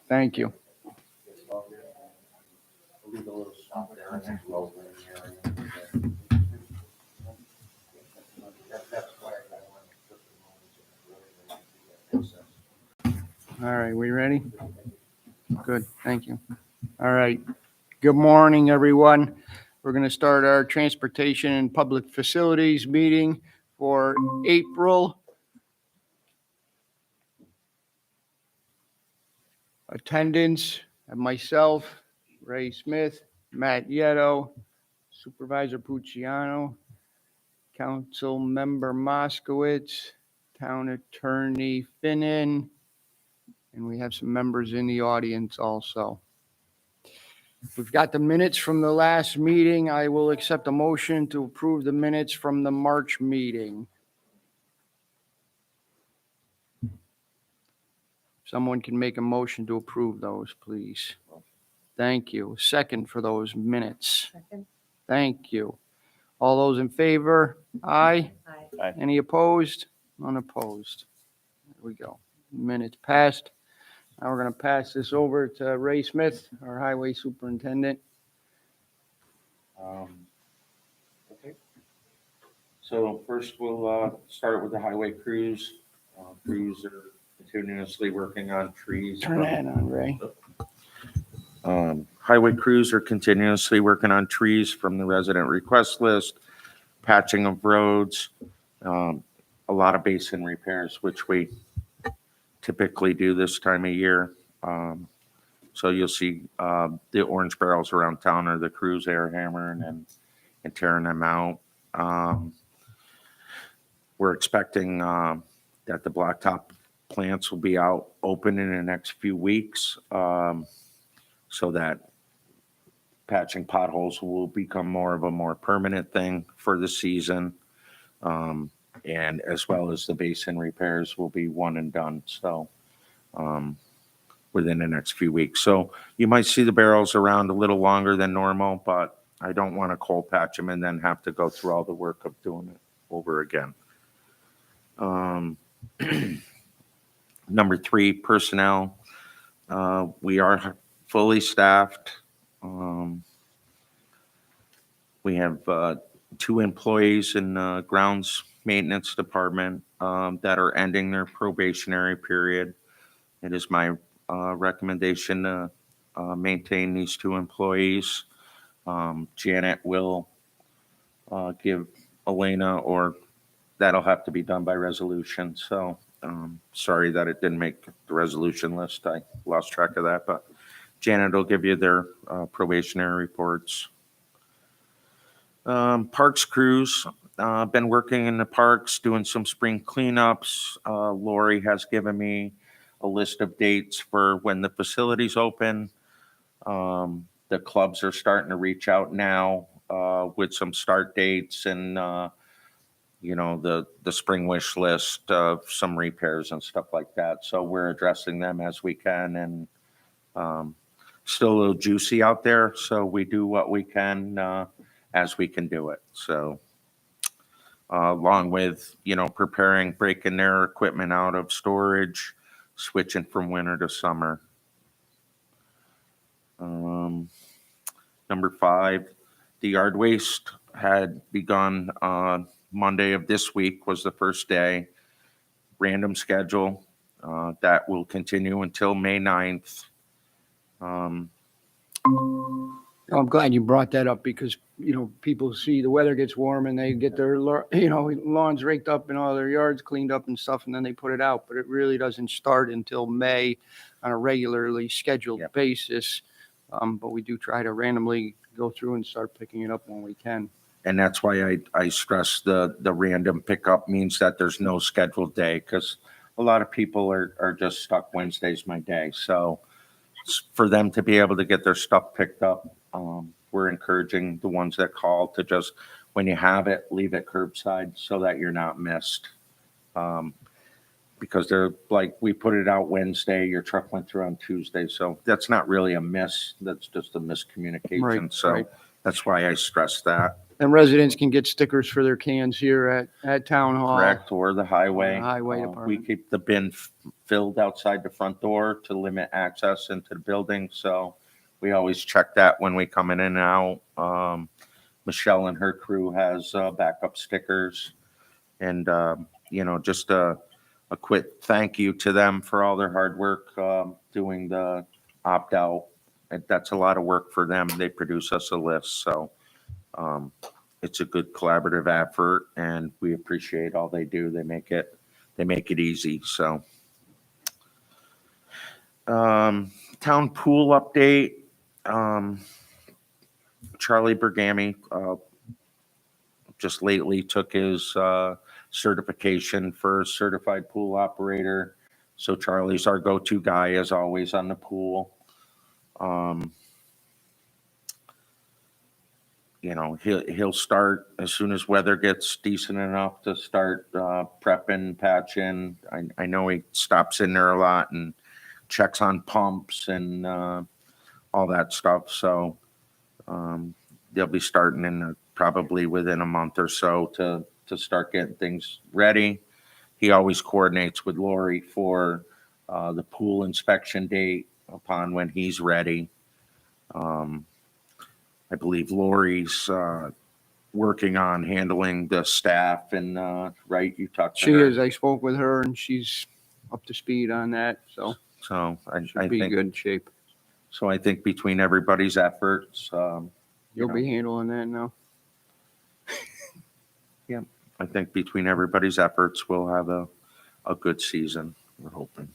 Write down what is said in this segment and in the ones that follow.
Thank you. Leave a little stop there and then roll in the area. That's why I want to put the moments in the process. All right, we ready? Good, thank you. All right. Good morning, everyone. We're going to start our Transportation and Public Facilities meeting for April. Attendance, myself, Ray Smith, Matt Yetto, Supervisor Pucciano, Council Member Moskowitz, Town Attorney Finnan, and we have some members in the audience also. We've got the minutes from the last meeting. I will accept a motion to approve the minutes from the March meeting. Someone can make a motion to approve those, please. Thank you. Second for those minutes. Second. Thank you. All those in favor? Aye. Aye. Any opposed? Unopposed. There we go. Minutes passed. Now we're going to pass this over to Ray Smith, our highway superintendent. Okay. So first we'll start with the highway crews. Crews are continuously working on trees. Turn that on, Ray. Highway crews are continuously working on trees from the resident request list, patching of roads, a lot of basin repairs, which we typically do this time of year. So you'll see the orange barrels around town are the crews air hammering and tearing them out. We're expecting that the blacktop plants will be out open in the next few weeks, so that patching potholes will become more of a more permanent thing for the season. And as well as the basin repairs will be one and done. So within the next few weeks. So you might see the barrels around a little longer than normal, but I don't want to cold patch them and then have to go through all the work of doing it over again. Number 3, personnel. We are fully staffed. We have 2 employees in grounds maintenance department that are ending their probationary period. It is my recommendation to maintain these 2 employees. Janet will give Elena, or that'll have to be done by resolution. So sorry that it didn't make the resolution list. I lost track of that, but Janet will give you their probationary reports. Parks crews, been working in the parks, doing some spring cleanups. Lori has given me a list of dates for when the facility's open. The clubs are starting to reach out now with some start dates and, the spring wish list of some repairs and stuff like that. So we're addressing them as we can, and still a little juicy out there. So we do what we can as we can do it. So along with, preparing, breaking their equipment out of storage, switching from winter to summer. Number 5, the yard waste had begun Monday of this week was the first day. Random schedule that will continue until May 9th. I'm glad you brought that up because, people see the weather gets warm and they get their, lawns raked up and all their yards cleaned up and stuff, and then they put it out. But it really doesn't start until May on a regularly scheduled basis. But we do try to randomly go through and start picking it up when we can. And that's why I stress the random pickup means that there's no scheduled day, because a lot of people are just stuck. Wednesday's my day. So for them to be able to get their stuff picked up, we're encouraging the ones that call to just, when you have it, leave it curbside so that you're not missed. Because they're like, we put it out Wednesday, your truck went through on Tuesday. So that's not really a miss. That's just a miscommunication. Right, so right. That's why I stress that. And residents can get stickers for their cans here at Town Hall. Correct, or the highway. Highway We department. keep the bin filled outside the front door to limit access into the building, so we always check that when we come in and out. Michelle and her crew has backup stickers, and just a quick thank you to them for all their hard work doing the opt-out. That's a lot of work for them. They produce us a list, so it's a good collaborative effort, and we appreciate all they do. They make it easy. So, town pool update. Charlie Bergami just lately took his certification for certified pool operator. So Charlie's our go-to guy as always on the pool. He'll start as soon as weather gets decent enough to start prepping, patching. I know he stops in there a lot and checks on pumps and all that stuff. So they'll be starting in probably within a month or so to start getting things ready. He always coordinates with Lori for the pool inspection date upon when he's ready. I believe Lori's working on handling the staff and right, you talked to She her. is. I spoke with her and she's up to speed on that. So I should be think good shape. so. I think between everybody's efforts, You'll be handling that now. I think between everybody's efforts, we'll have a good season. We're hoping.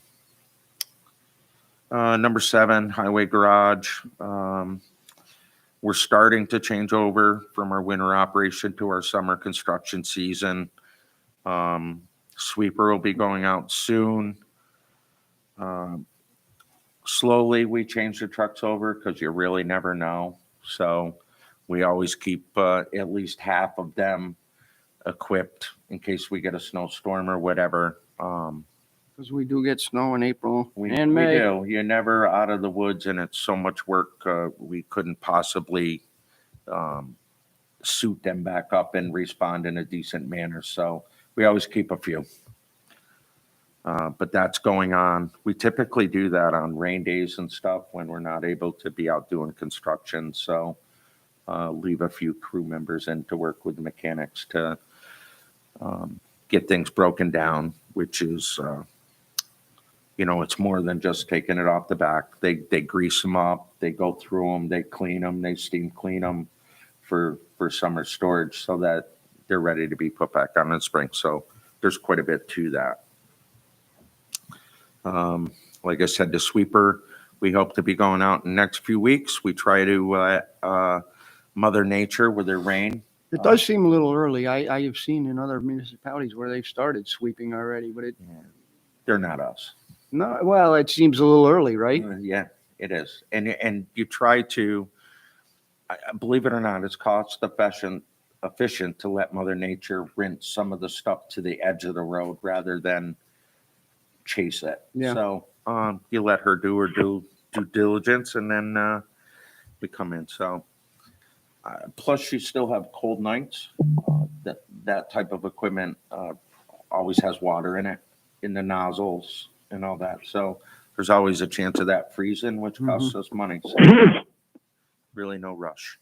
Number 7, highway garage. We're starting to change over from our winter operation to our summer construction season. Sweeper will be going out soon. Slowly, we change the trucks over because you really never know. So we always keep at least half of them equipped in case we get a snowstorm or whatever. Because we do get snow in April We and May. do. You're never out of the woods, and it's so much work. We couldn't possibly suit them back up and respond in a decent manner. So we always keep a few. But that's going on. We typically do that on rain days and stuff when we're not able to be out doing construction. So leave a few crew members in to work with the mechanics to get things broken down, which is, it's more than just taking it off the back. They grease them up, they go through them, they clean them, they steam clean them for summer storage so that they're ready to be put back on in spring. So there's quite a bit to that. Like I said, the sweeper, we hope to be going out in the next few weeks. We try to Mother Nature with their rain. It does seem a little early. I have seen in other municipalities where they've started sweeping already, but They're not us. no. Well, it seems a little early, right? Yeah, it is. And you try to, believe it or not, it's cost efficient to let Mother Nature rinse some of the stuff to the edge of the road rather than chase it. Yeah. So you let her do her due diligence, and then we come in. So plus, you still have cold nights. That type of equipment always has water in it, in the nozzles and all that. So there's always a chance of that freezing, which costs us money. So really no rush.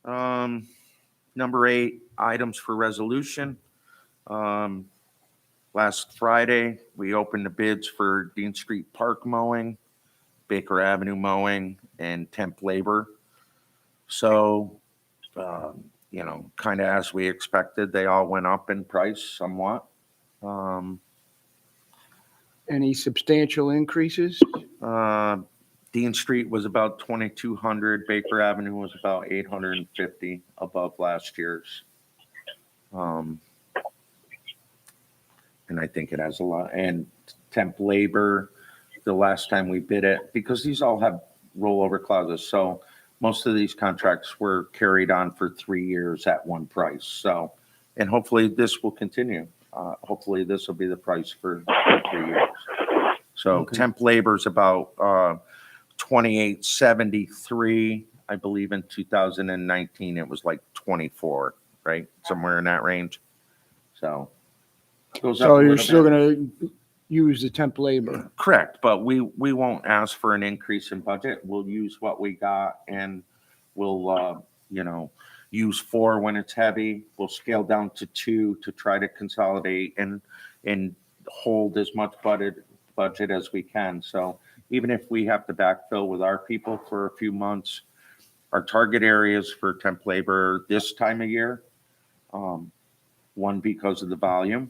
Number 8, items for resolution. Last Friday, we opened the bids for Dean Street Park mowing, Baker Avenue mowing, and temp labor. So, kind of as we expected, they all went up in price somewhat. Any substantial increases? Dean Street was about 2,200. Baker Avenue was about 850 above last year's. And I think it has a lot. And temp labor, the last time we bid it, because these all have rollover clauses. So most of these contracts were carried on for 3 years at one price. So, and hopefully this will continue. Hopefully this will be the price for 3 years. So temp labor is about 2873. I believe in 2019, it was like 24, right? Somewhere in that range. So it goes up So a you're little still bit. gonna use the temp labor? Correct, but we won't ask for an increase in budget. We'll use what we got, and we'll, use 4 when it's heavy. We'll scale down to 2 to try to consolidate and hold as much budget as we can. So even if we have to backfill with our people for a few months, our target areas for temp labor this time of year, 1, because of the volume,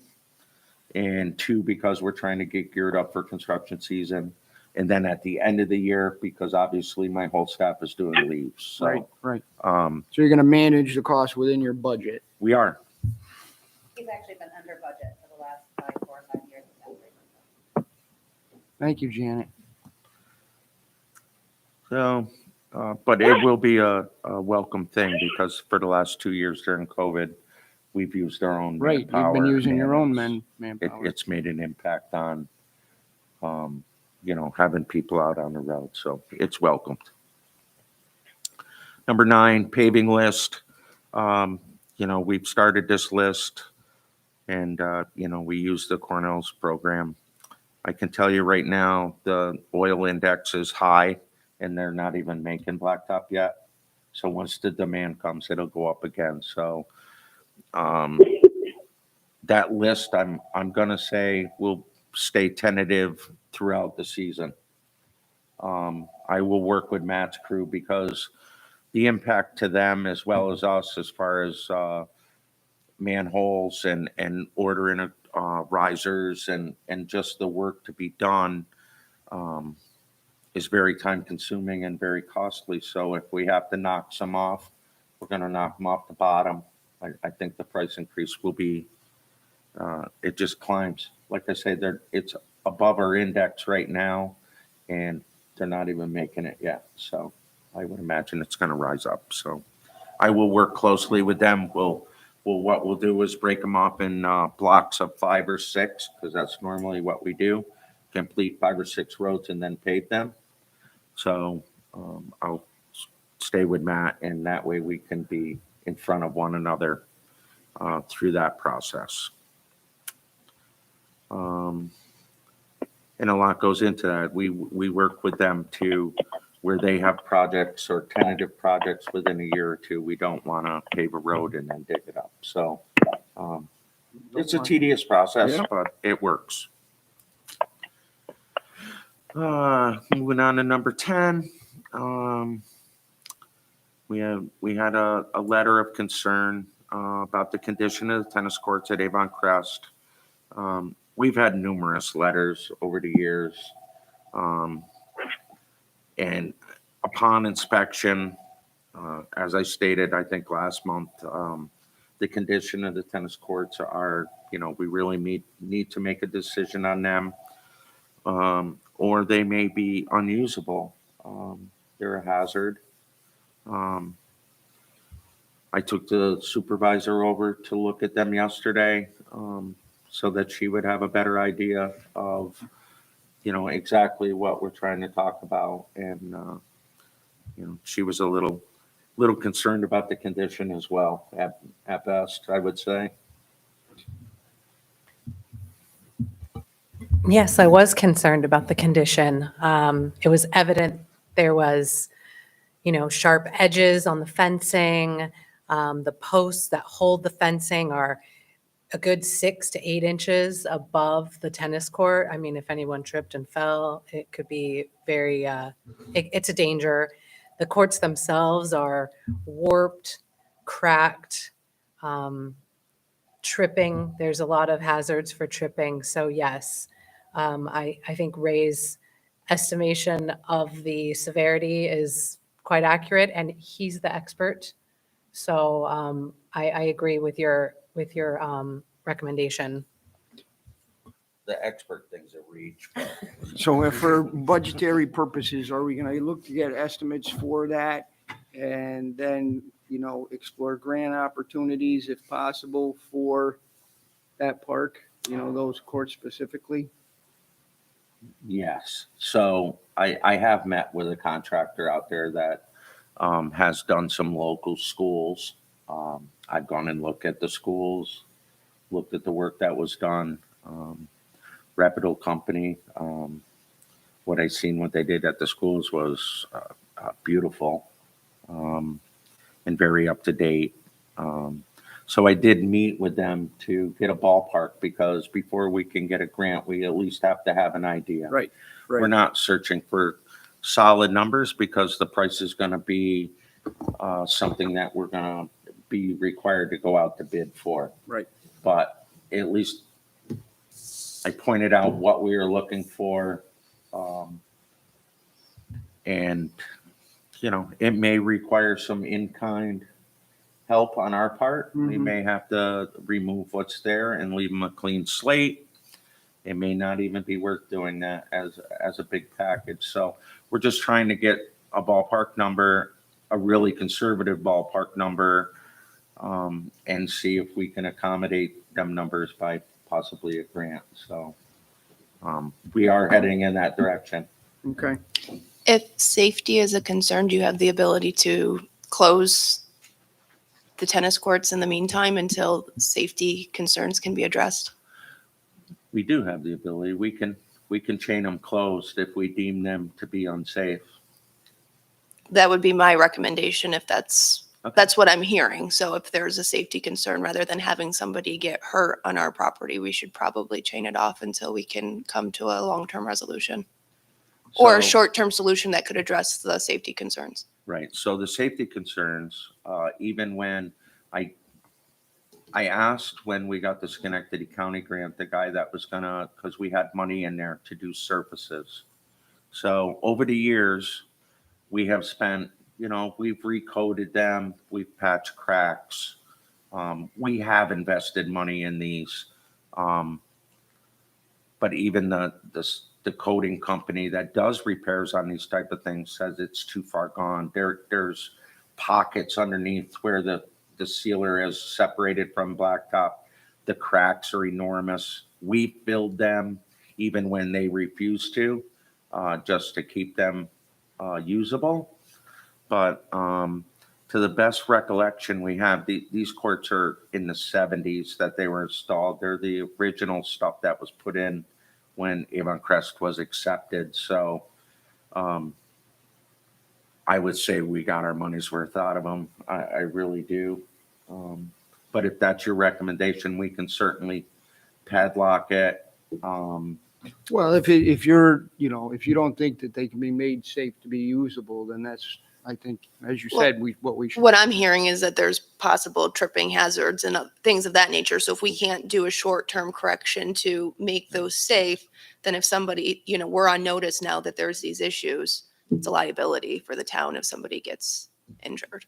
and 2, because we're trying to get geared up for construction season. And then at the end of the year, because obviously my whole staff is doing leaves. So, Right. um, So you're gonna manage the cost within your budget? we are. He's actually been under budget for the last 4 or 5 years. Thank you, Janet. So, but it will be a welcome thing, because for the last 2 years during COVID, we've used our own Right, you've been manpower, using your own and manpower. It's made an impact on, having people out on the road. So it's welcomed. Number 9, paving list. We've started this list, and, we use the Cornell's program. I can tell you right now, the oil index is high, and they're not even making blacktop yet. So once the demand comes, it'll go up again. So that list, I'm gonna say, will stay tentative throughout the season. I will work with Matt's crew, because the impact to them as well as us, as far as manholes and ordering risers and just the work to be done, is very time consuming and very costly. So if we have to knock some off, we're going to knock them off the bottom. I think the price increase will be, it just climbs. Like I say, it's above our index right now, and they're not even making it yet. So I would imagine it's going to rise up. So I will work closely with them. What we'll do is break them up in blocks of 5 or 6, because that's normally what we do. Complete 5 or 6 roads and then pave them. So I'll stay with Matt, and that way we can be in front of one another through that process. And a lot goes into that. We work with them too, where they have projects or tentative projects within a year or 2. We don't want to pave a road and then dig it up. So it's a tedious process, Yeah. but it works. Moving on to number 10. We had a letter of concern about the condition of the tennis courts at Avon Crest. We've had numerous letters over the years. And upon inspection, as I stated, I think last month, the condition of the tennis courts are, we really need to make a decision on them, or they may be unusable. They're a hazard. I took the supervisor over to look at them yesterday, so that she would have a better idea of, exactly what we're trying to talk about. And, she was a little concerned about the condition as well, at best, I would say. Yes, I was concerned about the condition. It was evident there was, sharp edges on the fencing. The posts that hold the fencing are a good 6 to 8 inches above the tennis court. I mean, if anyone tripped and fell, it could be very, it's a danger. The courts themselves are warped, cracked, tripping. There's a lot of hazards for tripping. So yes, I think Ray's estimation of the severity is quite accurate, and he's the expert. So I agree with your recommendation. The expert thing's a reach, but So if for budgetary purposes, are we gonna look to get estimates for that? And then, explore grant opportunities if possible for that park, those courts specifically? yes. So I have met with a contractor out there that has done some local schools. I've gone and looked at the schools, looked at the work that was done. Reputable company. What I seen, what they did at the schools was beautiful and very up to date. So I did meet with them to get a ballpark because before we can get a grant, we at least have to have an idea. Right, We're right. not searching for solid numbers because the price is going to be something that we're going to be required to go out to bid for. Right. But at least I pointed out what we were looking for. And, you know, it may require some in-kind help on our part. We Mhm. may have to remove what's there and leave them a clean slate. It may not even be worth doing that as a big package. So we're just trying to get a ballpark number, a really conservative ballpark number, and see if we can accommodate them numbers by possibly a grant. So we are heading in that direction. Okay. If safety is a concern, do you have the ability to close the tennis courts in the meantime until safety concerns can be addressed? We do have the ability. We can chain them closed if we deem them to be unsafe. That would be my recommendation if that's Okay. what I'm hearing. So if there's a safety concern, rather than having somebody get hurt on our property, we should probably chain it off until we can come to a long-term resolution or a So- short-term solution that could address the safety concerns. Right. So the safety concerns, even when I asked when we got the Schenectady County grant, the guy that was gonna, because we had money in there to do surfaces. So over the years, we have spent, you know, we've recoated them, we've patched cracks. We have invested money in these. But even the coating company that does repairs on these type of things says it's too far gone. There's pockets underneath where the sealer is separated from blacktop. The cracks are enormous. We filled them even when they refused to, just to keep them usable. But to the best recollection we have, these courts are in the 70s that they were installed. They're the original stuff that was put in when Avon Crest was accepted. So I would say we got our money's worth out of them. I really do. But if that's your recommendation, we can certainly padlock it. Well, if you're, you know, if you don't think that they can be made safe to be usable, then that's, I think, as you Well, said, what we should. What I'm hearing is that there's possible tripping hazards and things of that nature. So if we can't do a short-term correction to make those safe, then if somebody, you know, we're on notice now that there's these issues, it's a liability for the town if somebody gets injured.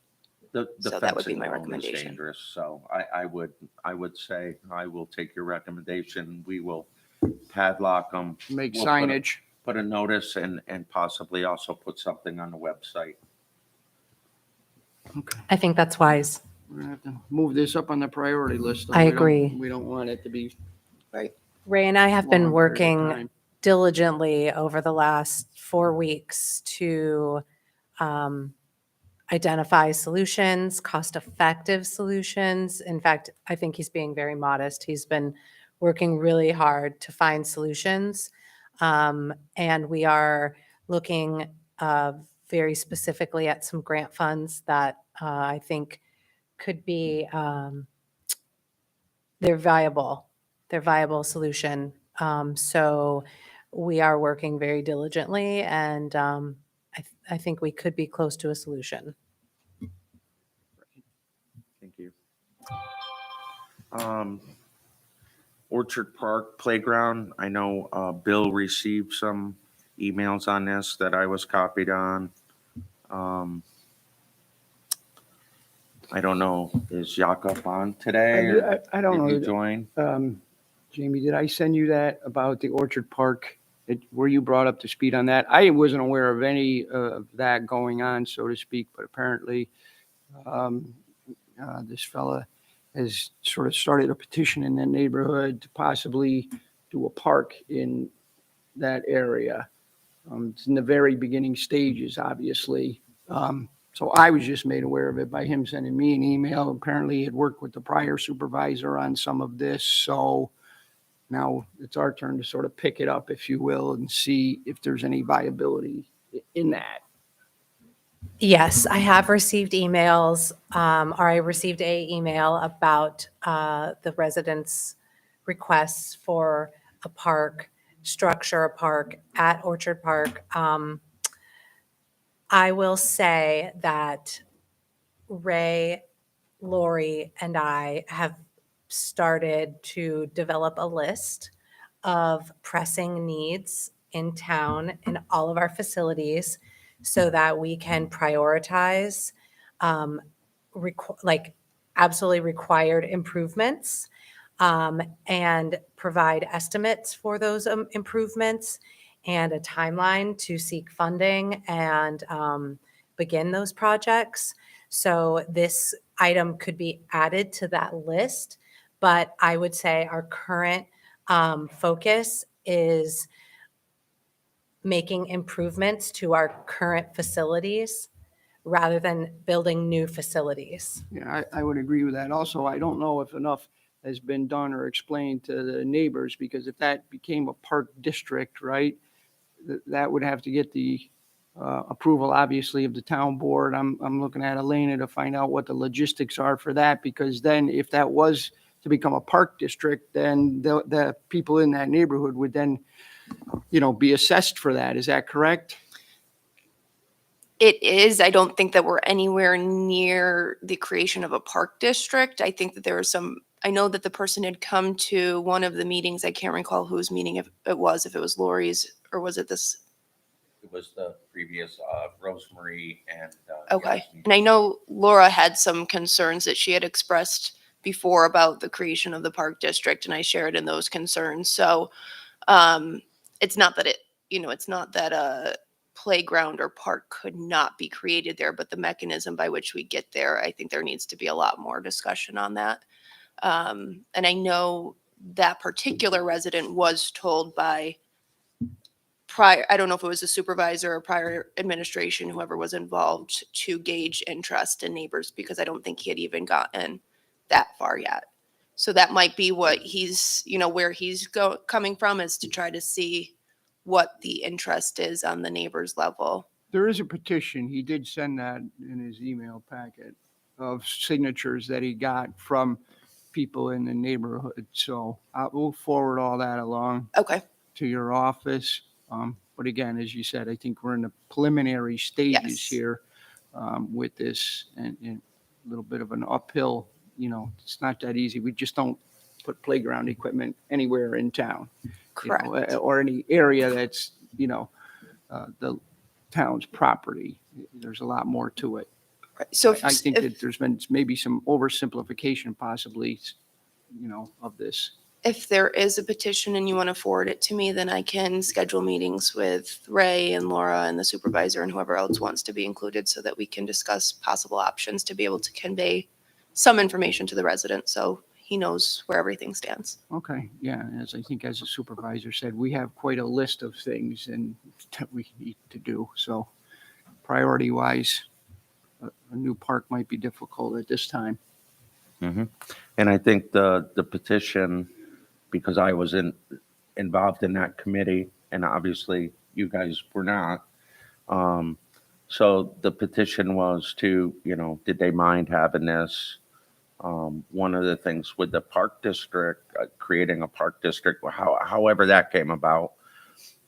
The So that would be fencing my alone is recommendation. dangerous. So I would say I will take your recommendation. We will padlock them. Make We'll put a- signage. Put a notice and possibly also put something on the website. Okay. I think that's wise. We're gonna have to move this up on the priority list. though. I We don't- agree. We don't want it to be. Ray and I have long been period of working time. diligently over the last 4 weeks to identify solutions, cost-effective solutions. In fact, I think he's being very modest. He's been working really hard to find solutions. And we are looking very specifically at some grant funds that I think could be, they're viable. They're viable solution. So we are working very diligently, and I think we could be close to a solution. Thank you. Orchard Park Playground, I know Bill received some emails on this that I was copied on. I don't know, is Jakob on today? or I don't Did you know. join? Jamie, did I send you that about the Orchard Park? Were you brought up to speed on that? I wasn't aware of any of that going on, so to speak, but apparently this fella has sort of started a petition in that neighborhood to possibly do a park in that area. It's in the very beginning stages, obviously. So I was just made aware of it by him sending me an email. Apparently he had worked with the prior supervisor on some of this, so now it's our turn to sort of pick it up, if you will, and see if there's any viability in that. Yes, I have received emails, or I received a email about the residents' requests for a park, structure a park at Orchard Park. I will say that Ray, Lori, and I have started to develop a list of pressing needs in town in all of our facilities so that we can prioritize um, like absolutely required improvements and provide estimates for those improvements and a timeline to seek funding and begin those projects. So this item could be added to that list, but I would say our current focus is making improvements to our current facilities rather than building new facilities. Yeah, I would agree with that. Also, I don't know if enough has been done or explained to the neighbors, because if that became a park district, right, that would have to get the approval, obviously, of the town board. I'm looking at Elena to find out what the logistics are for that, because then if that was to become a park district, then the people in that neighborhood would then, be assessed for that. Is that correct? It is. I don't think that we're anywhere near the creation of a park district. I think that there was I know that the person had come to one of the meetings. I can't recall whose meeting if it was Lori's or was it this? It was the previous Rosemary and. Okay. And I know Laura had some concerns that she had expressed before about the creation of the park district, and I shared in those concerns. So it's not that it's not that a playground or park could not be created there, but the mechanism by which we get there, I think there needs to be a lot more discussion on that. And I know that particular resident was told by I don't know if it was a supervisor or prior administration, whoever was involved, to gauge interest in neighbors, because I don't think he had even gotten that far yet. So that might be what he's, where he's coming from, is to try to see what the interest is on the neighbors level. There is a petition. He did send that in his email packet of signatures that he got from people in the neighborhood. So we'll forward all that along Okay. to your office. But again, as you said, I think we're in the preliminary stages Yes. here with this, and a little bit of an uphill, it's not that easy. We just don't put playground equipment anywhere in town. Correct. Or any area that's, the town's property. There's a lot more to it. Right. So I think that there's been maybe some oversimplification possibly, of this. if there is a petition and you want to forward it to me, then I can schedule meetings with Ray and Laura and the supervisor and whoever else wants to be included, so that we can discuss possible options to be able to convey some information to the resident so he knows where everything stands. Okay, yeah, as I think as the supervisor said, we have quite a list of things and that we need to do. So priority wise, a new park might be difficult at this time. Mm-hmm. And I think the petition, because I was involved in that committee, and obviously you guys were not. So the petition was to, did they mind having this? One of the things with the park district, creating a park district, however that came about,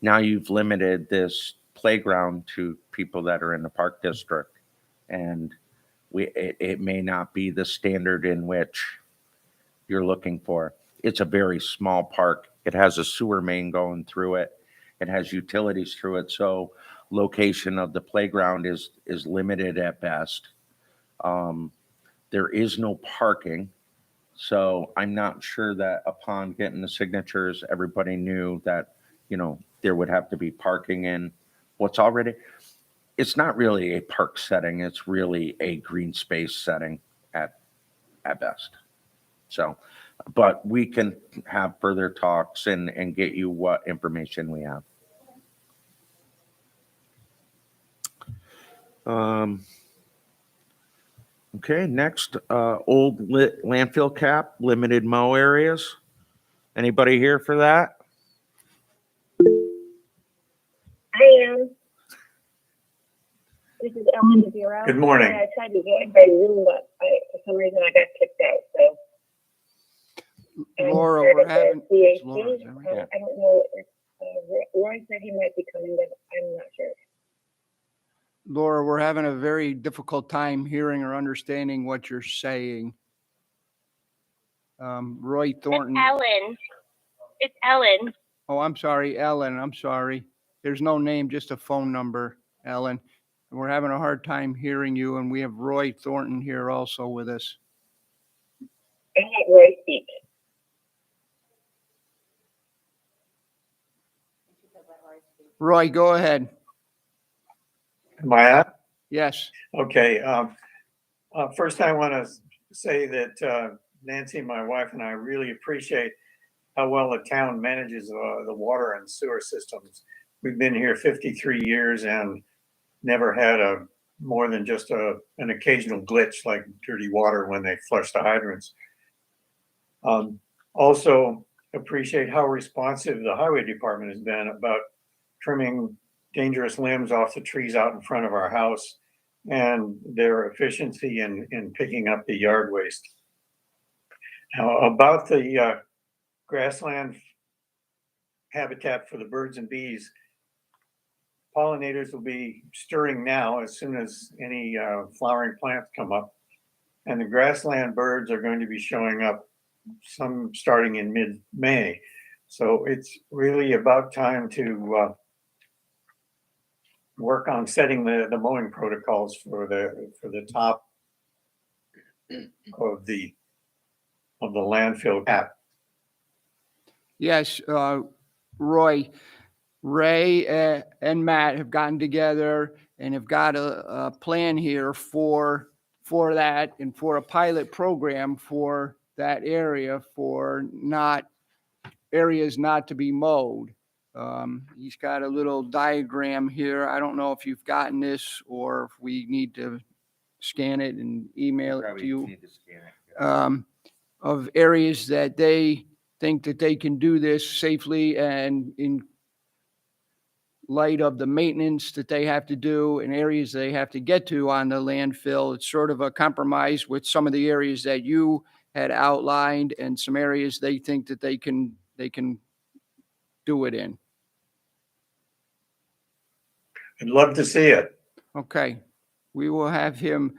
now you've limited this playground to people that are in the park district, and it may not be the standard in which you're looking for. It's a very small park. It has a sewer main going through it. It has utilities through it. So location of the playground is limited at best. There is no parking. So I'm not sure that upon getting the signatures, everybody knew that, there would have to be parking in what's already, it's not really a park setting. It's really a green space setting at best. So, but we can have further talks and get you what information we have. Okay, next, old landfill cap, limited mow areas. Anybody here for that? I am. This is Ellen DeVero. Good morning. I tried to join by Zoom, but for some reason I got kicked out. So Laura, part we're of the having, CAC. it's Laura, is that right? I don't know if Roy said he might be coming, but I'm not sure. Laura, we're having a very difficult time hearing or understanding what you're saying. Roy Thornton. Ellen. It's Ellen. Oh, I'm sorry, Ellen. I'm sorry. There's no name, just a phone number, Ellen. And we're having a hard time hearing you, and we have Roy Thornton here also with us. I had Roy speak. Roy, go ahead. Am I on? Yes. Okay. First, I want to say that Nancy, my wife, and I really appreciate how well the town manages the water and sewer systems. We've been here 53 years and never had more than just an occasional glitch like dirty water when they flush the hydrants. Also appreciate how responsive the highway department has been about trimming dangerous limbs off the trees out in front of our house and their efficiency in picking up the yard waste. Now, about the grassland habitat for the birds and bees, pollinators will be stirring now as soon as any flowering plants come up. And the grassland birds are going to be showing up, some starting in mid-May. So it's really about time to work on setting the mowing protocols for the top of the landfill cap. Yes, Roy, Ray and Matt have gotten together and have got a plan here for that and for a pilot program for that area for areas not to be mowed. He's got a little diagram here. I don't know if you've gotten this or if we need to scan it and email it to you. Of areas that they think that they can do this safely and in light of the maintenance that they have to do and areas they have to get to on the landfill. It's sort of a compromise with some of the areas that you had outlined and some areas they think that they can do it in. I'd love to see it. Okay. We will have him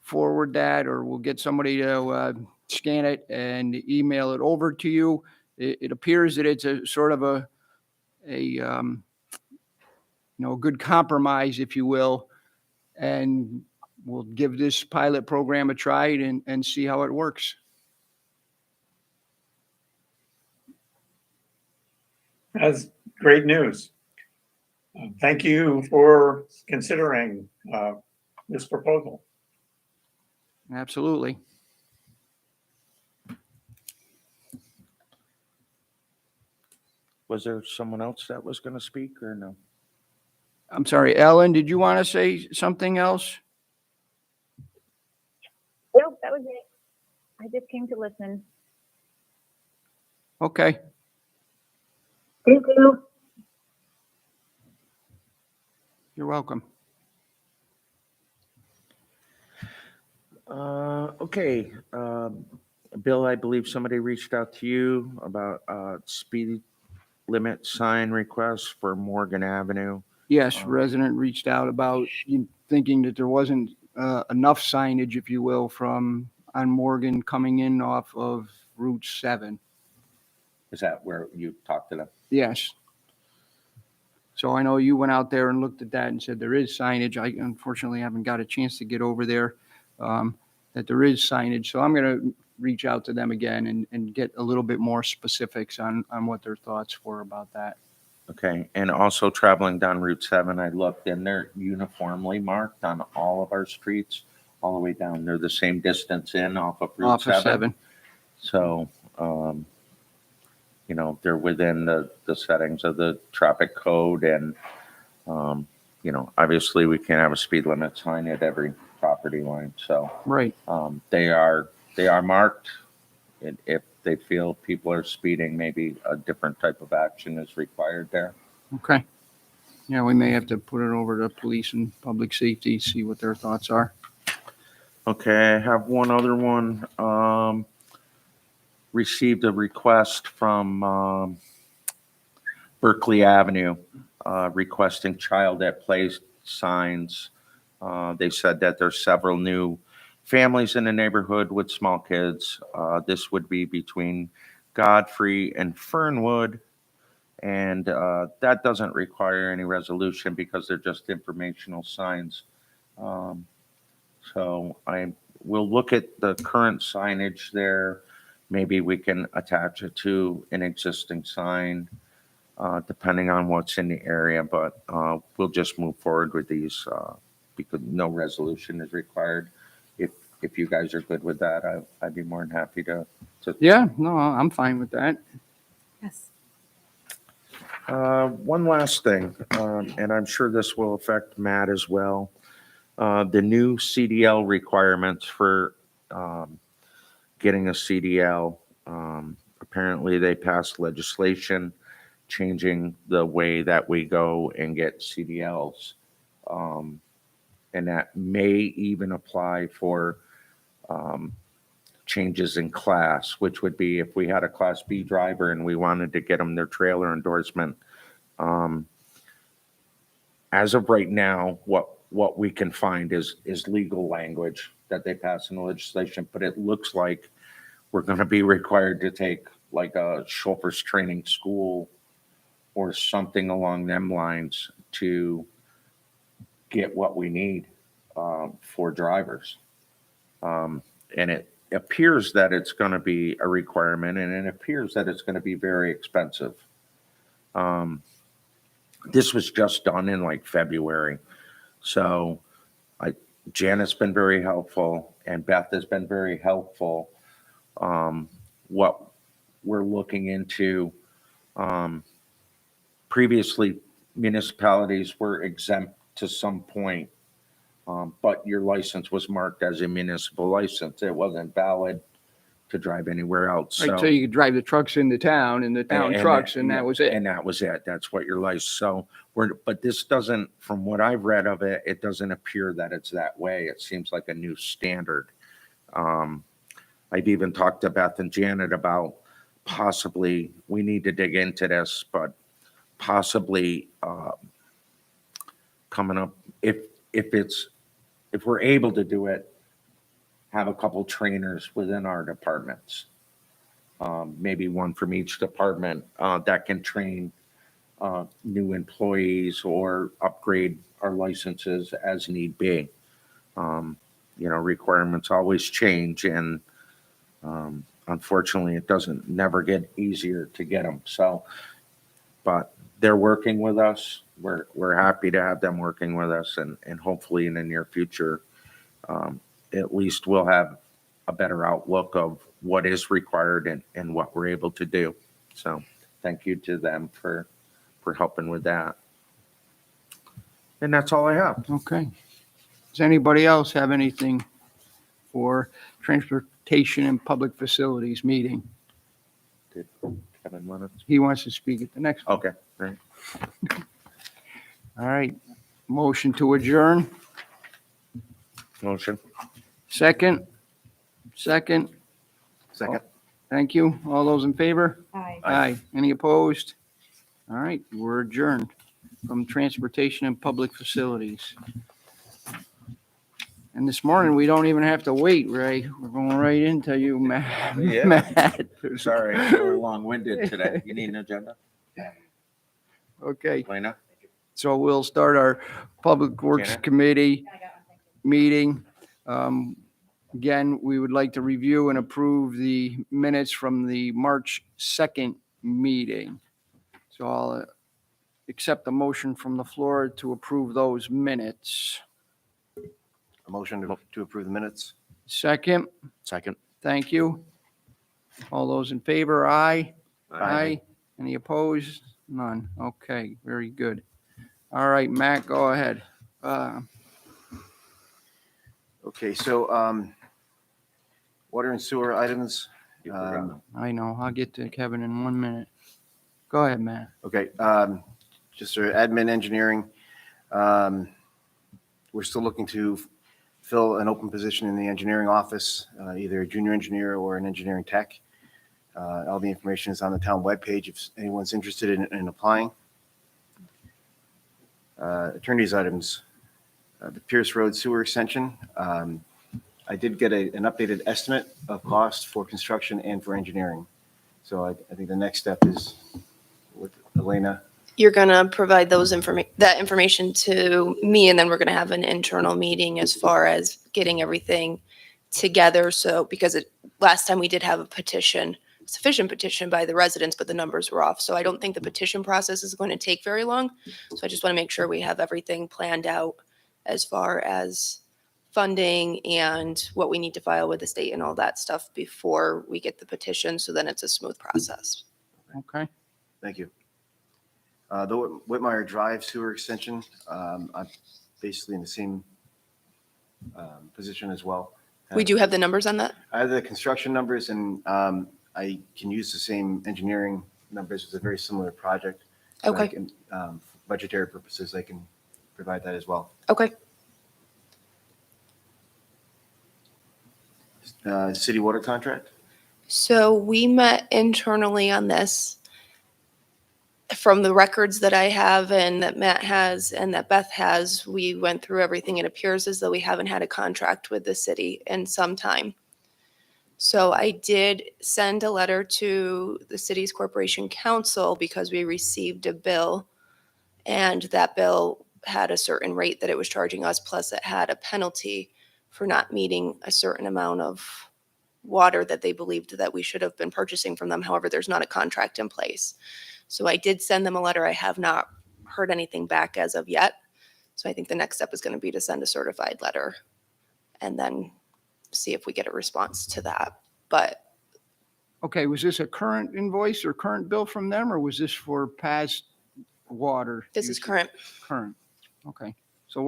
forward that, or we'll get somebody to scan it and email it over to you. It appears that it's a sort of a good compromise, if you will, and we'll give this pilot program a try and see how it works. That's great news. Thank you for considering this proposal. Absolutely. Was there someone else that was going to speak or no? I'm sorry, Ellen, did you want to say something else? Nope, that was it. I just came to listen. Okay. Thank you. You're welcome. Okay. Bill, I believe somebody reached out to you about speed limit sign requests for Morgan Avenue. Yes, resident reached out about thinking that there wasn't enough signage, if you will, on Morgan coming in off of Route 7. Is that where you talked to them? Yes. So I know you went out there and looked at that and said there is signage. I unfortunately haven't got a chance to get over there, that there is signage. So I'm going to reach out to them again and get a little bit more specifics on what their thoughts were about that. Okay. And also traveling down Route 7, I looked and they're uniformly marked on all of our streets, all the way down. They're the same distance in off of Route 7. So, they're within the settings of the traffic code and, obviously we can't have a speed limit sign at every property. property line. So Right. they are marked. And if they feel people are speeding, maybe a different type of action is required there. Okay. Yeah, we may have to put it over to police and public safety, see what their thoughts are. Okay, I have one other one. Received a request from Berkeley Avenue requesting child at play signs. They said that there's several new families in the neighborhood with small kids. This would be between Godfrey and Fernwood. And that doesn't require any resolution because they're just informational signs. So I will look at the current signage there. Maybe we can attach it to an existing sign, depending on what's in the area, but we'll just move forward with these because no resolution is required. If you guys are good with that, I'd be more than happy to. Yeah, no, I'm fine with that. Yes. One last thing, and I'm sure this will affect Matt as well. The new CDL requirements for getting a CDL. Apparently, they passed legislation changing the way that we go and get CDLs. And that may even apply for changes in class, which would be if we had a Class B driver and we wanted to get them their trailer endorsement. As of right now, what we can find is legal language that they pass in the legislation, but it looks like we're going to be required to take like a chauffeur's training school or something along them lines to get what we need for drivers. And it appears that it's going to be a requirement, and it appears that it's going to be very expensive. This was just done in like February. So Janet's been very helpful and Beth has been very helpful. What we're looking into, previously municipalities were exempt to some point, but your license was marked as a municipal license. It wasn't valid to drive anywhere else. Right, so you could drive the trucks into town and the town trucks and that was it. And that was it. That's what your license. So but this doesn't, from what I've read of it, it doesn't appear that it's that way. It seems like a new standard. I've even talked to Beth and Janet about possibly, we need to dig into this, but possibly coming up, if we're able to do it, have a couple trainers within our departments. Maybe one from each department that can train new employees or upgrade our licenses as need be. Requirements always change, and unfortunately, it doesn't never get easier to get them. So, but they're working with us. We're happy to have them working with us, and hopefully in the near future, at least we'll have a better outlook of what is required and what we're able to do. So thank you to them for helping with that. And that's all I have. Okay. Does anybody else have anything for transportation and public facilities meeting? Did Kevin want to? He wants to speak at the next one. Okay, great. All right. Motion to adjourn. Motion. Second. Second. Thank you. All those in favor? Aye. Aye. Any opposed? All right, we're adjourned from transportation and public facilities. And this morning, we don't even have to wait, Ray. We're going right into you, Matt. Yeah. Matt. Sorry, I'm a little long-winded today. You need an agenda? Okay, Lena? so we'll start our Public Works Janet? Committee I got one, thank you. meeting. Again, we would like to review and approve the minutes from the March 2nd meeting. So I'll accept the motion from the floor to approve those minutes. A motion to approve the minutes? Second, Second. thank you. All those in favor, aye? Aye. Any opposed? None. Okay, very good. All right, Matt, go ahead. Okay, so water and sewer items. You forgot. I know, I'll get to Kevin in 1 minute. Go ahead, Matt. Okay, just sort of admin engineering. We're still looking to fill an open position in the engineering office, either a junior engineer or an engineering tech. All the information is on the town webpage if anyone's interested in applying. Attorney's items, the Pierce Road sewer extension. I did get an updated estimate of cost for construction and for engineering. So I think the next step is with Elena. You're gonna provide that information to me, and then we're gonna have an internal meeting as far as getting everything together. So, because last time we did have a sufficient petition by the residents, but the numbers were off. So I don't think the petition process is going to take very long. So I just want to make sure we have everything planned out as far as funding and what we need to file with the state and all that stuff before we get the petition. So then it's a smooth process. Okay. Thank you. The Whitmire Drive sewer extension, I'm basically in the same position as well. We do have the numbers on that? I have the construction numbers, and I can use the same engineering numbers. It's a very similar project. So I Okay. can, for budgetary purposes, I can provide that as well. Okay. City water contract? So we met internally on this. From the records that I have and that Matt has and that Beth has, we went through everything. It appears as though we haven't had a contract with the city in some time. So I did send a letter to the city's corporation council because we received a bill, and that bill had a certain rate that it was charging us, plus it had a penalty for not meeting a certain amount of water that they believed that we should have been purchasing from them. However, there's not a contract in place. So I did send them a letter. I have not heard anything back as of yet. So I think the next step is going to be to send a certified letter and then see if we get a response to that. But Okay, was this a current invoice or current bill from them, or was this for past water? this is usage? current. Current. Okay. So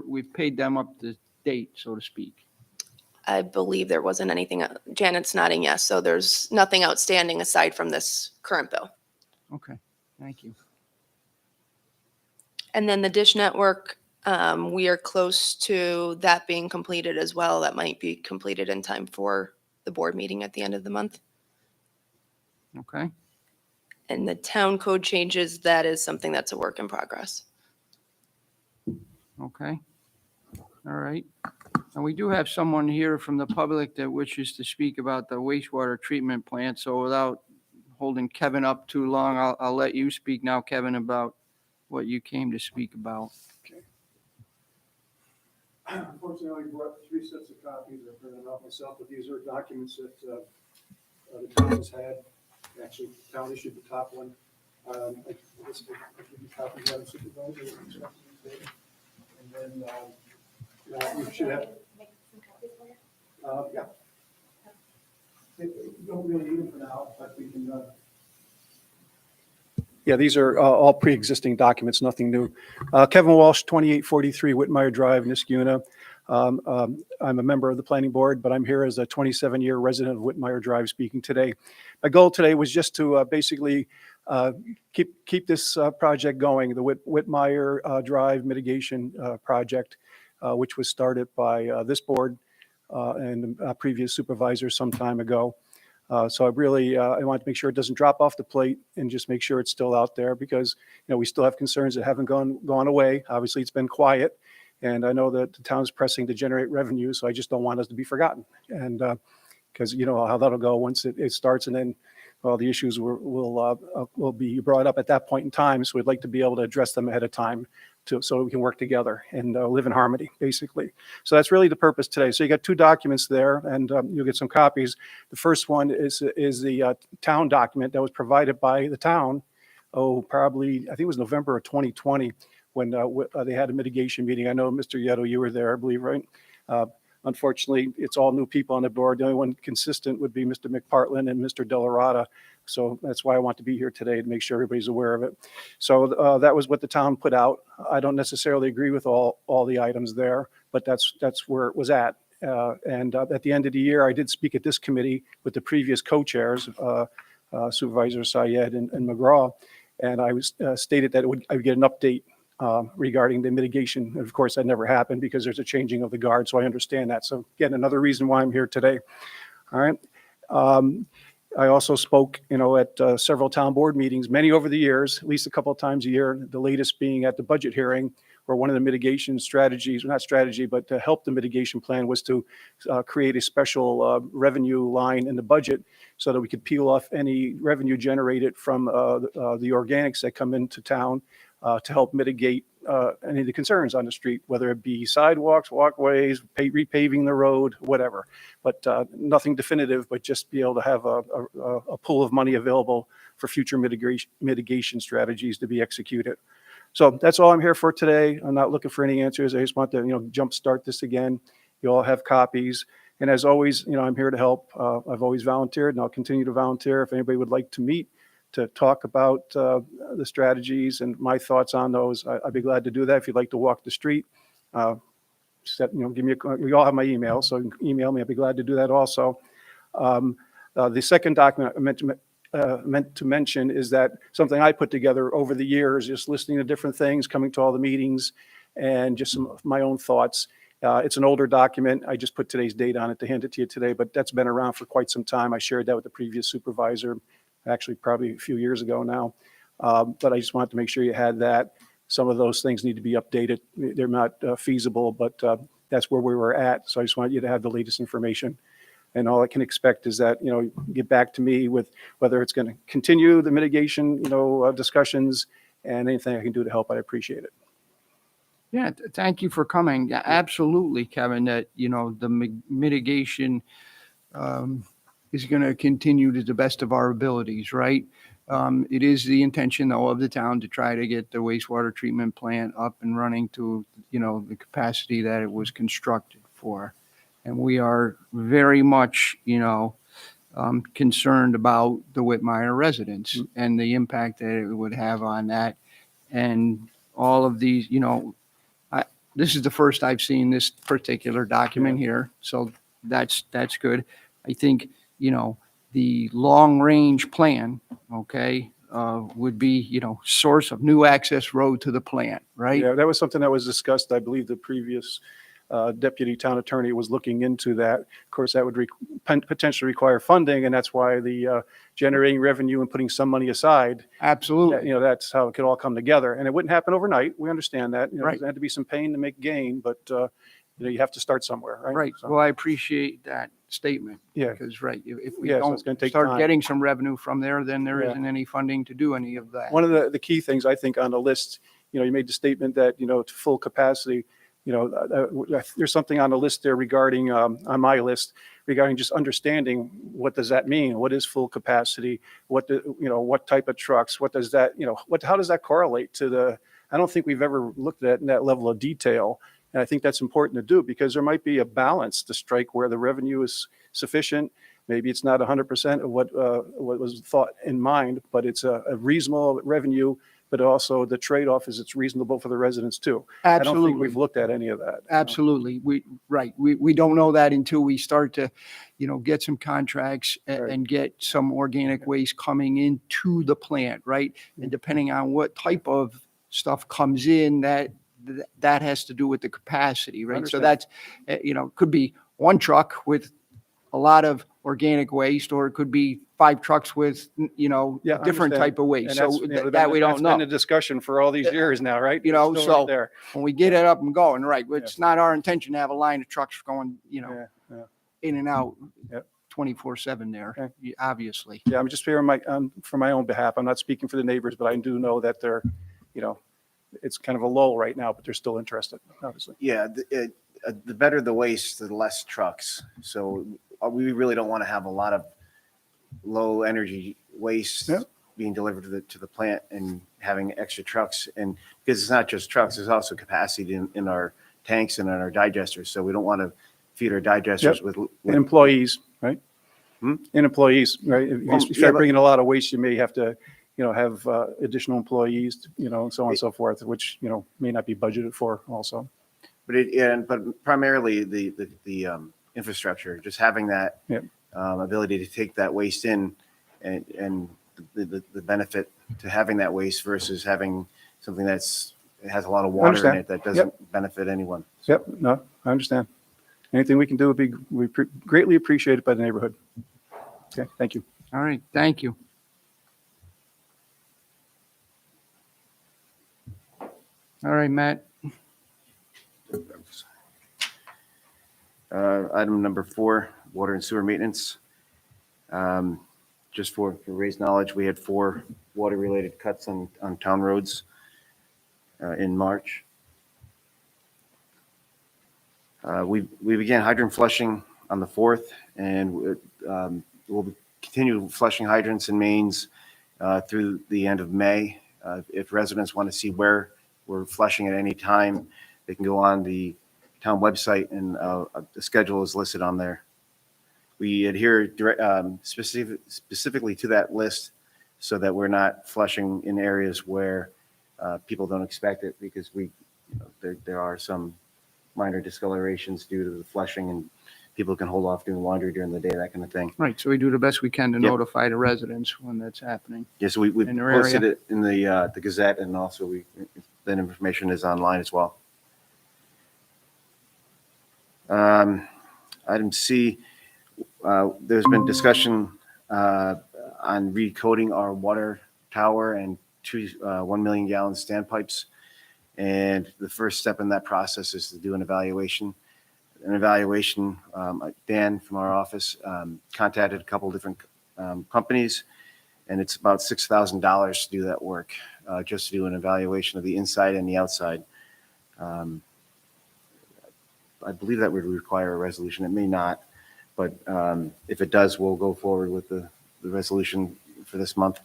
we've paid them up to date, so to speak. I believe there wasn't anything. Janet's nodding yes. So there's nothing outstanding aside from this current bill. Okay, thank you. And then the dish network, we are close to that being completed as well. That might be completed in time for the board meeting at the end of the month. Okay, And the town code changes, that is something that's a work in progress. okay. All right. And we do have someone here from the public that wishes to speak about the wastewater treatment plant. So without holding Kevin up too long, I'll let you speak now, Kevin, about what you came to speak about. Unfortunately, I brought 3 sets of copies. I printed them out myself, but these are documents that the town has had. Actually, the town issued the top one. I give you copies of the supervisor. And then you should have, yeah. You don't really need them for now, but we can. Yeah, these are all pre-existing documents, nothing new. Kevin Walsh, 2843 Whitmire Drive, Niskuna. I'm a member of the planning board, but I'm here as a 27-year resident of Whitmire Drive speaking today. My goal today was just to basically keep this project going, the Whitmire Drive mitigation project, which was started by this board and previous supervisors some time ago. So I want to make sure it doesn't drop off the plate and just make sure it's still out there because, we still have concerns that haven't gone away. Obviously, it's been quiet, and I know that the town's pressing to generate revenue, so I just don't want us to be forgotten. And because you know how that'll go once it starts, and then the issues will be brought up at that point in time. So we'd like to be able to address them ahead of time so we can work together and live in harmony, basically. So that's really the purpose today. So you got 2 documents there, and you'll get some copies. The first one is the town document that was provided by the town. Probably, I think it was November of 2020 when they had a mitigation meeting. I know, Mr. Yeto, you were there, I believe, right? Unfortunately, it's all new people on the board. The only one consistent would be Mr. McPartland and Mr. Delarada. So that's why I want to be here today, to make sure everybody's aware of it. So that was what the town put out. I don't necessarily agree with all the items there, but that's where it was at. And at the end of the year, I did speak at this committee with the previous co-chairs, Supervisor Syed and McGraw, and I was stated that I would get an update regarding the mitigation. And of course, that never happened because there's a changing of the guard, so I understand that. So again, another reason why I'm here today. All right. I also spoke, at several town board meetings, many over the years, at least a couple of times a year, the latest being at the budget hearing, where one of the mitigation strategies, not strategy, but to help the mitigation plan was to create a special revenue line in the budget so that we could peel off any revenue generated from the organics that come into town to help mitigate any of the concerns on the street, whether it be sidewalks, walkways, repaving the road, whatever. But nothing definitive, but just be able to have a pool of money available for future mitigation strategies to be executed. So that's all I'm here for today. I'm not looking for any answers. I just want to, jumpstart this again. You all have copies. And as always, I'm here to help. I've always volunteered, and I'll continue to volunteer. If anybody would like to meet to talk about the strategies and my thoughts on those, I'd be glad to do that. If you'd like to walk the street, give me we all have my email, so you can email me. I'd be glad to do that also. The second document I meant to mention is that something I put together over the years, just listening to different things, coming to all the meetings, and just some of my own thoughts. It's an older document. I just put today's date on it to hand it to you today, but that's been around for quite some time. I shared that with the previous supervisor, actually probably a few years ago now. But I just wanted to make sure you had that. Some of those things need to be updated. They're not feasible, but that's where we were at. So I just want you to have the latest information. And all I can expect is that, get back to me with whether it's going to continue the mitigation, discussions, and anything I can do to help. I appreciate it. Yeah, thank you for coming. Yeah, absolutely, Kevin, that, the mitigation is going to continue to the best of our abilities, right? It is the intention, though, of the town to try to get the wastewater treatment plant up and running to, the capacity that it was constructed for. And we are very much, concerned about the Whitmire residents and the impact that it would have on that. And all of these, this is the first I've seen this particular document here. So that's good. I think, the long-range plan, would be, source of new access road to the plant, right? Yeah, that was something that was discussed. I believe the previous deputy town attorney was looking into that. Of course, that would potentially require funding, and that's why the generating revenue and putting some money aside. Absolutely. That's how it could all come together. And it wouldn't happen overnight. We understand that. Right. There had to be some pain to make gain, but you have to start somewhere, right? Right. So, Well, I appreciate that statement. Yeah. Because, right, if we Yeah, so it's gonna don't take start time. getting some revenue from there, then there Yeah. isn't any funding to do any of that. one of the key things I think on the list, you made the statement that, to full capacity, there's something on the list there regarding, on my list, regarding just understanding what does that mean? What is full capacity? What type of trucks? What does that, how does that correlate to I don't think we've ever looked at in that level of detail. And I think that's important to do because there might be a balance to strike where the revenue is sufficient. Maybe it's not 100% of what was thought in mind, but it's a reasonable revenue. But also the trade-off is it's reasonable for the residents too. I don't think Absolutely. we've looked at any of that. Absolutely. We don't know that until we start to, get some contracts Right. and get some organic waste coming into the plant, right? And depending on what type of stuff comes in, that has to do with the capacity, right? So Understand. that's, could be one truck with a lot of organic waste, or it could be 5 trucks with, Yeah, I different understand. type of waste. And So that we don't That's know. been a discussion for all these years now, right? You know, It's still right so- there. When we get it up and going, right, it's not our intention to have a line of trucks going, Yeah, yeah. in and out Yep. 24/7 there, Okay. obviously. Yeah, I'm just here for my own behalf. I'm not speaking for the neighbors, but I do know that they're, it's kind of a lull right now, but they're still interested, obviously. Yeah, the better the waste, the less trucks. So we really don't want to have a lot of low energy waste Yeah. being delivered to the plant and having extra trucks. And because it's not just trucks, there's also capacity in our tanks and in our digesters. So we don't want to feed our digesters Yep. with And employees, right? In employees, right? If Well, you yeah, start but- bringing a lot of waste, you may have to, have additional employees, and so on and so forth, which, may not be budgeted for also. But primarily the infrastructure, just having that Yep. ability to take that waste in and the benefit to having that waste versus having something it has a lot of water in Understand. it that doesn't benefit anyone. Yep, no, I understand. Anything we can do would be greatly appreciated by the neighborhood. Okay, thank you. All right, thank you. All right, Matt. Item number 4, water and sewer maintenance. Just for raised knowledge, we had 4 water-related cuts on town roads in March. We began hydrant flushing on the 4th, and we'll continue flushing hydrants and mains through the end of May. If residents want to see where we're flushing at any time, they can go on the town website, and the schedule is listed on there. We adhere specifically to that list so that we're not flushing in areas where people don't expect it, because there are some minor discolorations due to the flushing, and people can hold off doing laundry during the day, that kind of thing. Right, so we do the best we can to Yep. notify the residents when that's happening. Yes, we In their area. posted it in the Gazette, and also that information is online as well. Item C, there's been discussion on recoding our water tower and 2 1 million gallon standpipes. And the first step in that process is to do an evaluation. Dan from our office contacted a couple different companies, and it's about $6,000 to do that work, just to do an evaluation of the inside and the outside. I believe that would require a resolution. It may not, but if it does, we'll go forward with the resolution for this month.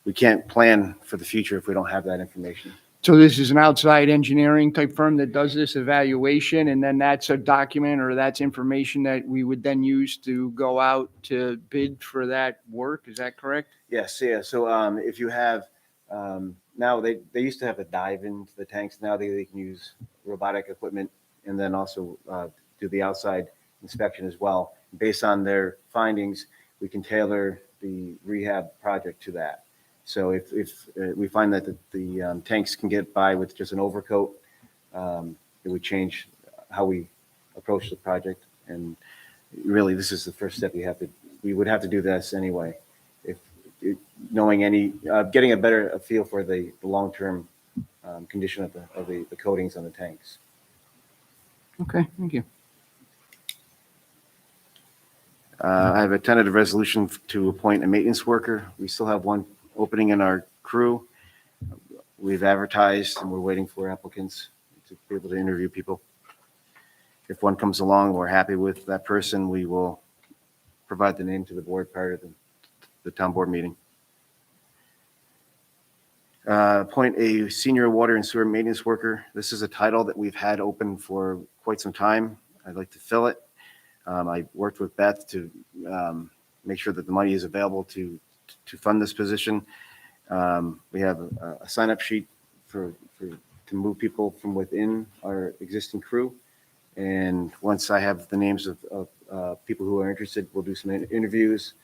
We can't plan for the future if we don't have that information. So this is an outside engineering type firm that does this evaluation, and then that's a document or that's information that we would then use to go out to bid for that work. Is that correct? Yes, yeah. So if you have, now they used to have a dive into the tanks. Now they can use robotic equipment and then also do the outside inspection as well. Based on their findings, we can tailor the rehab project to that. So if we find that the tanks can get by with just an overcoat, it would change how we approach the project. And really, this is the first step we would have to do this anyway. Getting a better feel for the long-term condition of the coatings on the tanks. Okay, thank you. I have a tentative resolution to appoint a maintenance worker. We still have one opening in our crew. We've advertised and we're waiting for applicants to be able to interview people. If one comes along, we're happy with that person, we will provide the name to the board prior to the town board meeting. Appoint a senior water and sewer maintenance worker. This is a title that we've had open for quite some time. I'd like to fill it. I worked with Beth to make sure that the money is available to fund this position. We have a sign-up sheet to move people from within our existing crew. And once I have the names of people who are interested, we'll do some interviews,